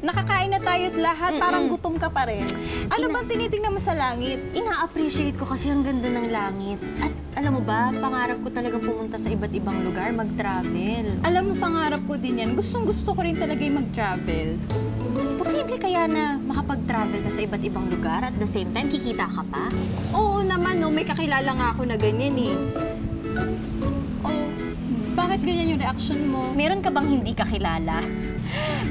Nakakain na tayo't lahat, parang gutom ka pa rin. Ano bang tinitingnan mo sa langit? Ina-appreciate ko kasi ang ganda ng langit. At alam mo ba, pangarap ko talagang pumunta sa iba't ibang lugar, mag-travel. Alam mo, pangarap ko din yan. Gustong-gusto ko rin talaga yung mag-travel. Posible kaya na makapag-travel ka sa iba't ibang lugar at the same time kikita ka pa? Oo naman, no. May kakilala nga ako na ganyan eh. Oh, bakit ganyan yung reaction mo? Meron ka bang hindi kakilala?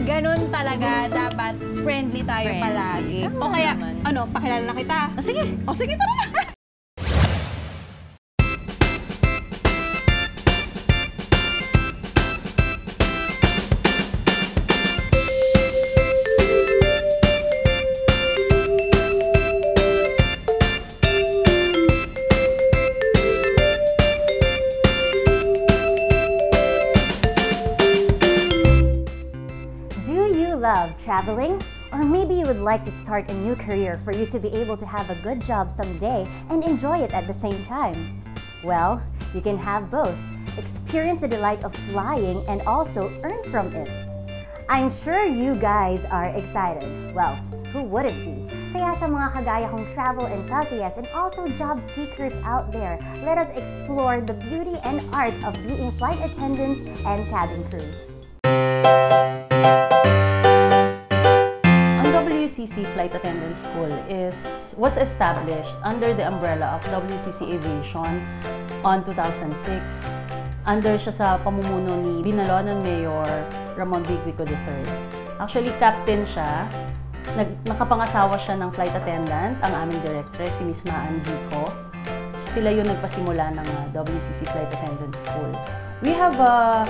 Ganon talaga, dapat friendly tayo palagi. Tama O kaya, naman. ano, pakilala na kita? O sige! O sige, tara na! Love traveling? Or maybe you would like to start a new career for you to be able to have a good job someday and enjoy it at the same time? Well, you can have both. Experience the delight of flying and also earn from it. I'm sure you guys are excited. Well, who wouldn't be? Kaya sa mga kagaya kong travel enthusiasts and also job seekers out there, let us explore the beauty and art of being flight attendants and cabin crews. WCC Flight Attendant School was established under the umbrella of WCC Aviation on 2006. Under siya sa pamumuno ni Binalonan Mayor Ramon Vigvico III. Actually, captain siya. Nakapangasawa siya ng flight attendant, ang aming directress, si Miss Maan Vico. Sila yung nagpasimula ng WCC Flight Attendant School. We have a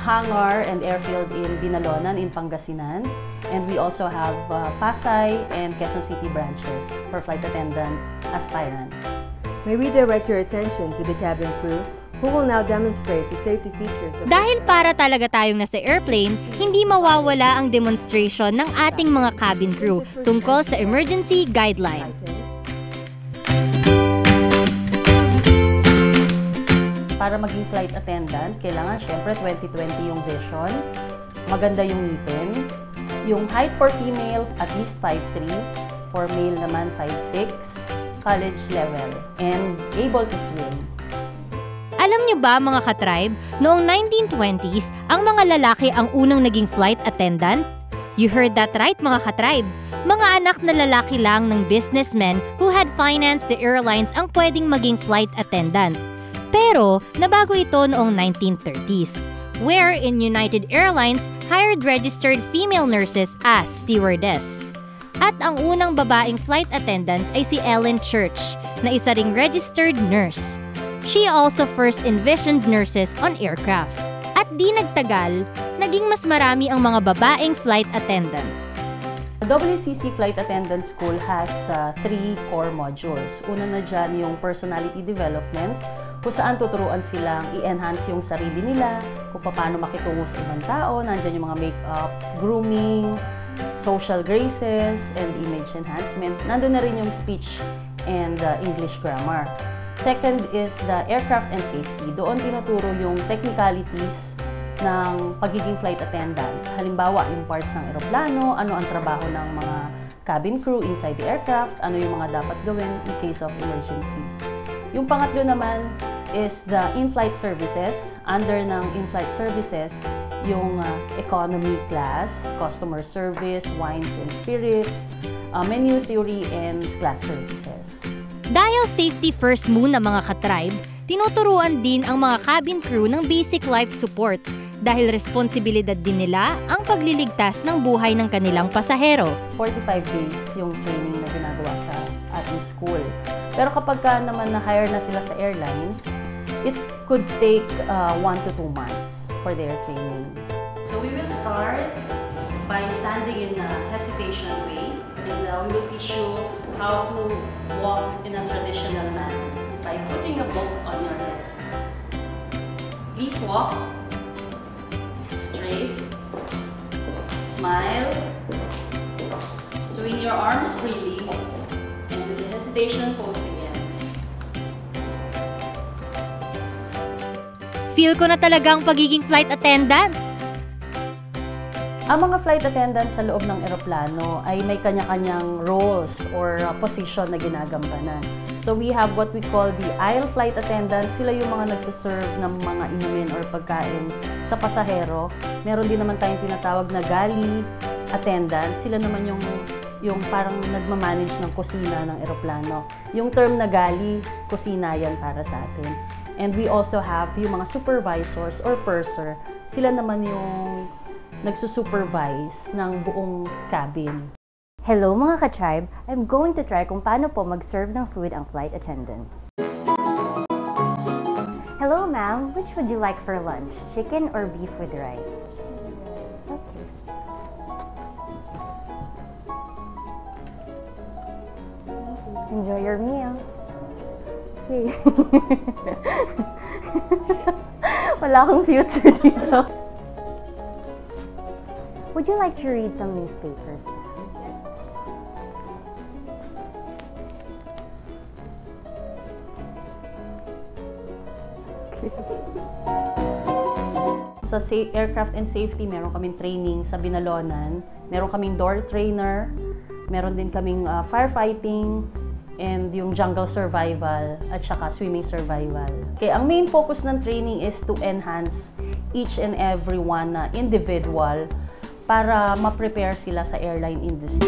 hangar and airfield in Binalonan in Pangasinan, and we also have Pasay and Quezon City branches for flight attendant aspirants. May we direct your attention to the cabin crew who will now demonstrate the safety features of Dahil para talaga tayong nasa airplane, hindi mawawala ang demonstration ng ating mga cabin crew tungkol sa emergency guideline. Para maging flight attendant, kailangan syempre 20/20 yung vision, maganda yung ngipin, yung height for female at least 5'3", for male naman 5'6", college level, and able to swim. Alam niyo ba mga ka-tribe, noong 1920s, ang mga lalaki ang unang naging flight attendant? You heard that right mga ka-tribe. Mga anak na lalaki lang ng businessmen who had financed the airlines ang pwedeng maging flight attendant. Pero nabago ito noong 1930s, where in United Airlines hired registered female nurses as stewardess. At ang unang babaeng flight attendant ay si Ellen Church, na isa ring registered nurse. She also first envisioned nurses on aircraft. At di nagtagal, naging mas marami ang mga babaeng flight attendant. The WCC Flight Attendant School has 3 core modules. Una na dyan yung personality development, kung saan tuturuan silang i-enhance yung sarili nila, kung paano makitungo sa ibang tao, nandyan yung mga make-up, grooming, social graces, and image enhancement. Nandun na rin yung speech and English grammar. Second is the aircraft and safety. Doon tinuturo yung technicalities ng pagiging flight attendant. Halimbawa, yung parts ng eroplano, ano ang trabaho ng mga cabin crew inside the aircraft, ano yung mga dapat gawin in case of emergency. Yung pangatlo naman is the in-flight services. Under ng in-flight services, yung economy class, customer service, wines and spirits, menu theory, and class services. Dahil safety first muna mga ka-tribe, tinuturuan din ang mga cabin crew ng basic life support dahil responsibilidad din nila ang pagliligtas ng buhay ng kanilang pasahero. 45 days yung training na ginagawa sa ating school. Pero kapag naman na-hire na sila sa airlines, it could take 1 to 2 months for their training. So we will start by standing in a hesitation way, and we will teach you how to walk in a traditional manner by putting a book on your head. Please walk straight, smile, swing your arms freely, and with the hesitation pose again. Feel ko na talagang pagiging flight attendant. Ang mga flight attendants sa loob ng eroplano ay may kanya-kanyang roles or position na ginagampanan. So we have what we call the aisle flight attendants. Sila yung mga nagsiserve ng mga inumin or pagkain sa pasahero. Meron din naman tayong tinatawag na galley attendants. Sila naman yung parang nagmamanage ng kusina ng eroplano. Yung term na galley, kusina yan para sa atin. And we also have yung mga supervisors or purser. Sila naman yung nagsusupervise ng buong cabin. Hello mga ka-tribe! I'm going to try kung paano po mag-serve ng food ang flight attendants. Hello ma'am, which would you like for lunch? Chicken or beef with rice? Okay. Enjoy your meal. Okay. Wala akong future dito. Would you like to read some newspapers? Sa aircraft and safety, meron kaming training sa Binalonan, meron kaming door trainer, meron din kaming firefighting, and yung jungle survival, at saka swimming survival. Okay, ang main focus ng training is to enhance each and every one na individual para ma-prepare sila sa airline industry.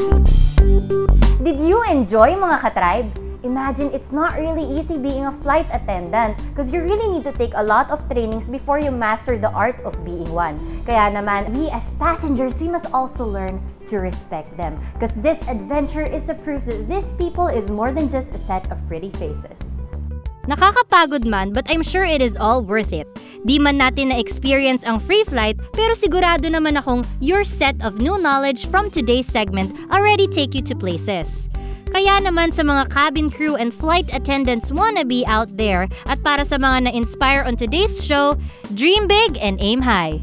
Did you enjoy mga ka-tribe? Imagine it's not really easy being a flight attendant because you really need to take a lot of trainings before you master the art of being one. Kaya naman, we as passengers, we must also learn to respect them because this adventure is a proof that these people is more than just a set of pretty faces. Nakakapagod man, but I'm sure it is all worth it. Di man natin na-experience ang free flight, pero sigurado naman akong your set of new knowledge from today's segment already take you to places. Kaya naman sa mga cabin crew and flight attendants wannabe out there at para sa mga na-inspire on today's show, dream big and aim high!